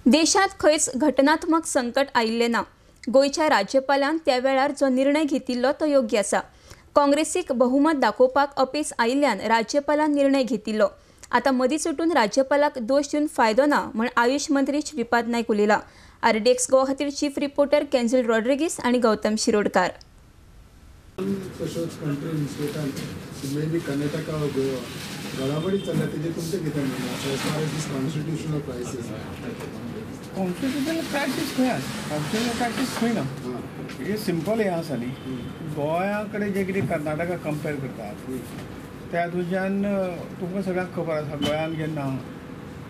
देशात खंयच घटनात्मक संकट आयिल्लें ना। गोयच्या राज्यपालान त्या वेळार जो निर्णय घेतिल्लो तो योग्य आसा। काँग्रेसीक बहुमत दाखोवपाक अपेस आयिल्ल्यान राज्यपालान निर्णय घेतिल्लो। आता मदींच उठून राज्यपालाक दोश दिवन फायदो ना म्हण आयुष मंत्री श्रीपाद नायक उलयला। आरडीएक्स गोवा खातीर चीफ रिपोर्टर केन्झल रॉड्रिगीस आणि गौतम शिरोडकार। तशेंच कंट्रीन स्टेटान मे बी कर्नाटका वा गोवा गडाबडी चल्ला तेजे तुमचें कितें म्हणणें आसा एज फार एज दीस कॉन्स्टिट्युशनल क्रायसीस कॉन्स्टिट्युशनल क्रायसीस खंय आसा? कॉन्स्टिट्युशनल क्रायसीस खंय ना। हे सिंपल हें आसा न्ही, गोंया कडेन जें कितें कर्नाटका कंपेर करतात त्या तुज्यान तुमकां सगळ्यांक खबर आसा गोंयान जेन्ना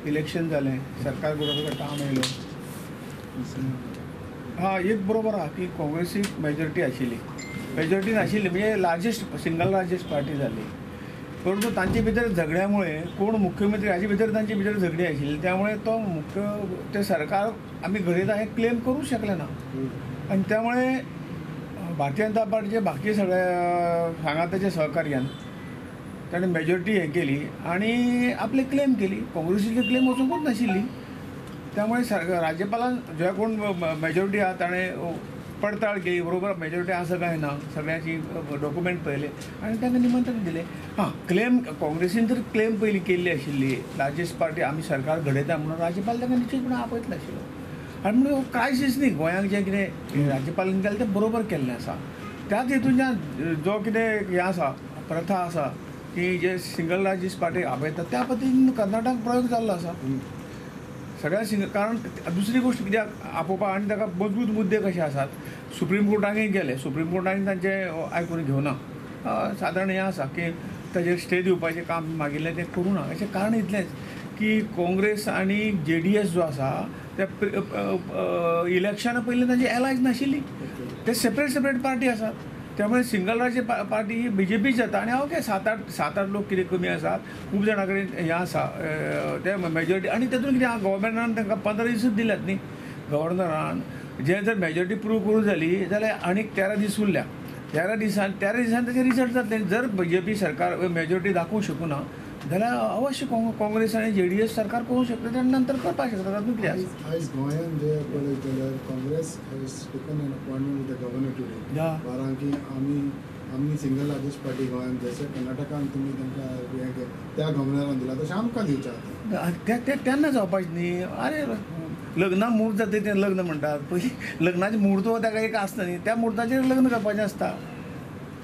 इलेक्शन जालें सरकार बरोबर काम येयलो एक बरोबर आहा की काँग्रेसीक मेजॉरिटी आशिल्ली, मेजॉरिटी नाशिल्ली म्हणजे लार्जस्ट सिंगल लार्जस्ट पार्टी जाली। परंतु तांचे भितर झगड्यामुळे कोण मुख्यमंत्री हाचे भितर तांचे भितर झगडी आशिल्ली, त्यामुळे तो ते सरकार आमी घडयता हें क्लेम करूंक शकले ना। आनी त्यामुळे भारतीय जनता पार्टीचे बाकी सगळ्या हांगा ताच्या सहकार्यान ताणें मेजॉरिटी हें केली आनी आपली क्लेम केली। काँग्रेसीची क्लेम वचूंकूच नाशिल्ली। त्यामुळे राज्यपालान जे कोण मेजॉरिटी आहा ताणें पडताळ केली, बरोबर मेजॉरिटी आसा काय ना सगळ्यांची डॉक्युमेंट पळयले आनी तांकां निमंत्रण दिलें। क्लेम काँग्रेसीन तर क्लेम पयलीं केल्ली आशिल्ली, लार्जस्ट पार्टी आमी सरकार घडयता म्हणून राज्यपाल तांकां निश्चितपणान आपयत नाशिल्लो। आनी म्हणून हो क्रायसीस न्ही, गोंयांक जें कितें राज्यपालान केलें तें बरोबर केल्लें आसा। त्याच हितूंतल्यान जो कितें हें आसा प्रथा आसा की जे सिंगल लार्जस्ट पार्टी आपयता त्या पद्दतीन कर्नाटक प्रयोग जाल्लो आसा सगळ्या कारण दुसरी गोष्ट कित्याक आपोवपाक आनी ताका मजबूत मुद्दे कशे आसात। सुप्रीम कोर्टानूय गेले, सुप्रीम कोर्टान तांचें आयकून घेवना, सादारण हें आसा की ताचेर स्टे दिवपाचें काम मागिल्लें तें करूं ना। हेचें कारण इतलेंच की काँग्रेस आनी JDS जो आसा ते इलेक्शना पयलीं तांची एलायज नाशिल्ली, ते सेपरेट पार्टी आसात। त्यामुळे सिंगल राज्य पार्टी ही BJP जाता आनी ओके सात आठ लोक कितें कमी आसात, खूब जाणां कडेन हें आसा ते मेजॉरिटी आनी तातूंत कितें गव्हर्मेंटान तांकां 15 दीसच दिल्यात न्ही। गव्हर्नरान जें जर मेजॉरिटी प्रूव करूं जाली जाल्यार आनीक 13 दीस उरल्या, 13 दिसान ताचे रिजल्ट जातले। जर BJP सरकार मेजॉरिटी दाखोवंक शकूना जाल्यार अवश्य काँग्रेस आनी JDS सरकार करूंक शकता आनी नंतर करपाक शकता। तातूंत कितें आसा आयज गोंयान जे पळयत जाल्यार Congress has taken N appointment with the governor today बारांक की आमी सिंगल लार्जस्ट पार्टी गोंयान जशें कर्नाटकान तुमी तांकां हें त्या गव्हर्नरान दिला तशें आमकां दिवचें तें तेन्ना जावपाचें न्ही। अरे लग्नाक मुहूर्त जाता तें लग्न म्हणटात, पयलीं लग्नाचें मुहूर्त हो ताका एक आसता न्ही, त्या मुहूर्ताचेर लग्न करपाचें आसता।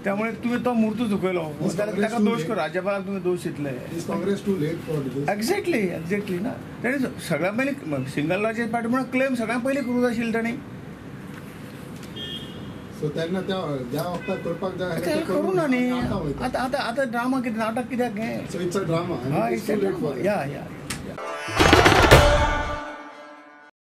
त्यामुळे तुम्ही तो मुहूर्त चुकयलो जाल्यार ताका दोश कर, राज्यपालाक तुमी दोश दितले। Congress too late for this exactly ना। ताणें सगळ्यां पयलीं सिंगल लार्जस्ट पार्टी म्हणून क्लेम सगळ्यां पयलीं करूंक जाय आशिल्लें ताणें। सो तेन्ना ज्या वखदार करपाक जाय करूं ना न्ही। आतां ड्रामा कितें नाटक कित्याक हें? So it's a drama. या